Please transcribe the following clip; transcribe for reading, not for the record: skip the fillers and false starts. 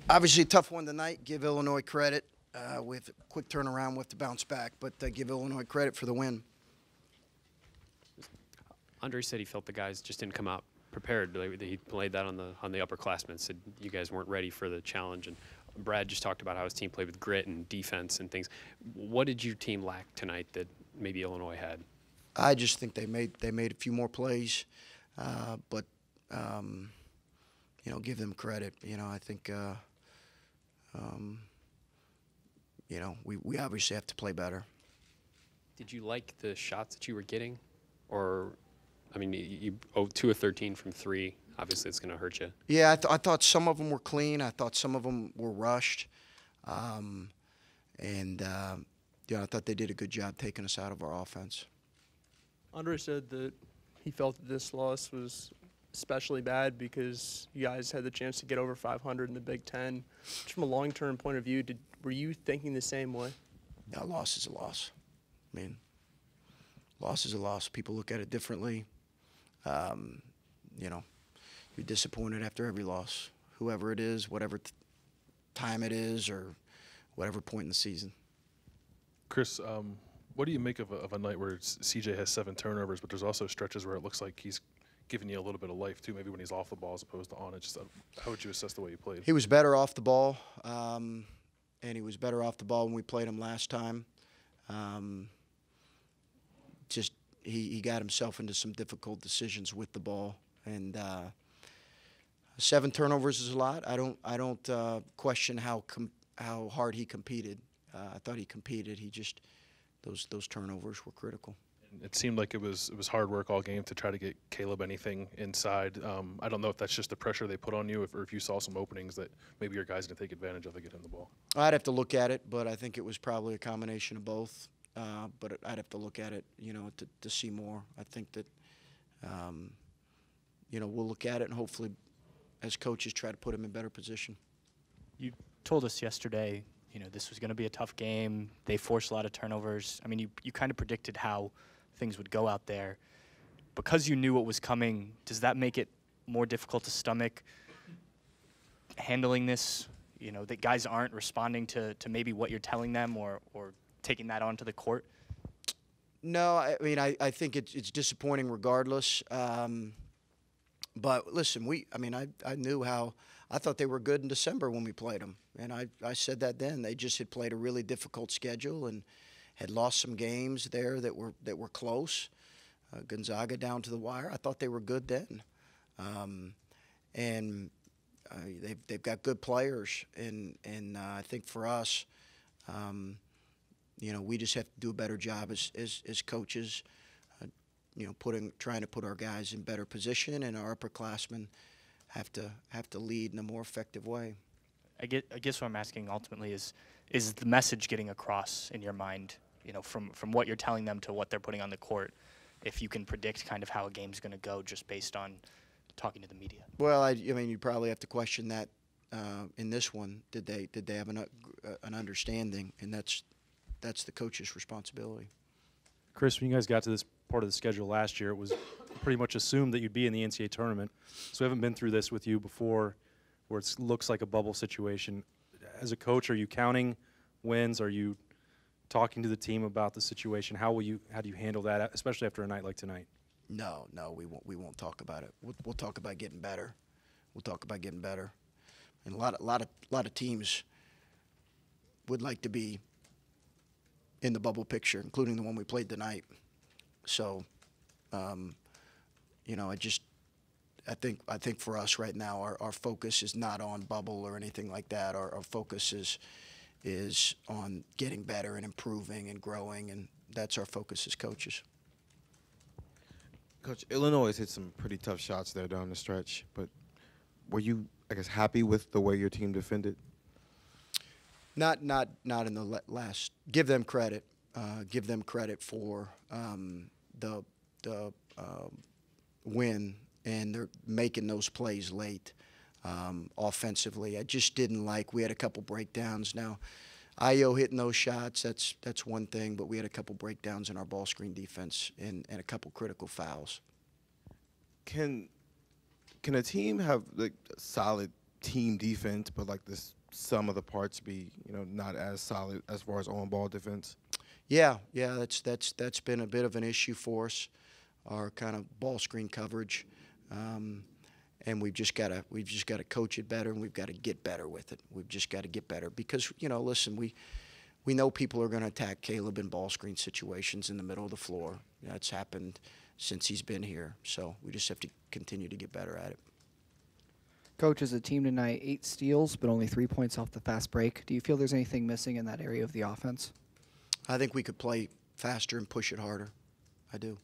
Obviously, a tough one tonight. Give Illinois credit with a quick turnaround with the bounce back, but give Illinois credit for the win. Andre said he felt the guys just didn't come out prepared. He played that on the upperclassmen. Said you guys weren't ready for the challenge. And Brad just talked about how his team played with grit and defense and things. What did your team lack tonight that maybe Illinois had? I just think they made a few more plays, but give them credit. I think we obviously have to play better. Did you like the shots that you were getting, or? I mean, you 2 of 13 from 3. Obviously, it's going to hurt you. Yeah, I thought some of them were clean. I thought some of them were rushed. I thought they did a good job taking us out of our offense. Andre said that he felt that this loss was especially bad because you guys had the chance to get over 500 in the Big Ten. Just from a long-term point of view, were you thinking the same way? Yeah, a loss is a loss. I mean, loss is a loss. People look at it differently. You're disappointed after every loss, whoever it is, whatever time it is, or whatever point in the season. Chris, what do you make of a night where CJ has 7 turnovers, but there's also stretches where it looks like he's giving you a little bit of life too, maybe when he's off the ball as opposed to on it? Just how would you assess the way he played? He was better off the ball, and he was better off the ball when we played him last time. He got himself into some difficult decisions with the ball, and 7 turnovers is a lot. I don't question how hard he competed. I thought he competed. He just those turnovers were critical. It seemed like it was hard work all game to try to get Caleb anything inside. I don't know if that's just the pressure they put on you, or if you saw some openings that maybe your guys didn't take advantage of to get him the ball. I'd have to look at it, but I think it was probably a combination of both. But I'd have to look at it, to see more. I think that, we'll look at it and hopefully, as coaches, try to put him in better position. You told us yesterday, this was going to be a tough game. They forced a lot of turnovers. I mean, you kind of predicted how things would go out there. Because you knew what was coming, does that make it more difficult to stomach handling this? That guys aren't responding to maybe what you're telling them or taking that onto the court? No, I mean, I think it's disappointing regardless. But listen, I knew how – I thought they were good in December when we played them. And I said that then. They just had played a really difficult schedule and had lost some games there that were close. Gonzaga down to the wire. I thought they were good then. They've got good players. And I think for us we just have to do a better job as coaches, trying to put our guys in better position, and our upperclassmen have to lead in a more effective way. I guess what I'm asking ultimately is the message getting across in your mind, from what you're telling them to what they're putting on the court, if you can predict kind of how a game's going to go just based on talking to the media? Well, you probably have to question that in this one. Did they have an understanding, and that's the coach's responsibility. Chris, when you guys got to this part of the schedule last year, it was pretty much assumed that you'd be in the NCAA tournament. So we haven't been through this with you before where it looks like a bubble situation. As a coach, are you counting wins? Are you talking to the team about the situation? How do you handle that, especially after a night like tonight? No, we won't talk about it. We'll talk about getting better. And a lot of teams would like to be in the bubble picture, including the one we played tonight. So, I think for us right now, our focus is not on bubble or anything like that. Our focus is on getting better and improving and growing, and that's our focus as coaches. Coach, Illinois has hit some pretty tough shots there down the stretch, but were you, happy with the way your team defended? Not in the last. Give them credit. Give them credit for the win, and they're making those plays late offensively. I just didn't like. We had a couple breakdowns. Now, Io hitting those shots, that's one thing, but we had a couple breakdowns in our ball screen defense and a couple critical fouls. Can a team have solid team defense, but like this some of the parts be not as solid as far as on ball defense? Yeah, that's been a bit of an issue for us, our kind of ball screen coverage, and we've just got to coach it better, and we've got to get better with it. We've just got to get better because listen, we know people are going to attack Caleb in ball screen situations in the middle of the floor. That's happened since he's been here, so we just have to continue to get better at it. Coach, as a team tonight, 8 steals, but only 3 points off the fast break. Do you feel there's anything missing in that area of the offense? I think we could play faster and push it harder. I do.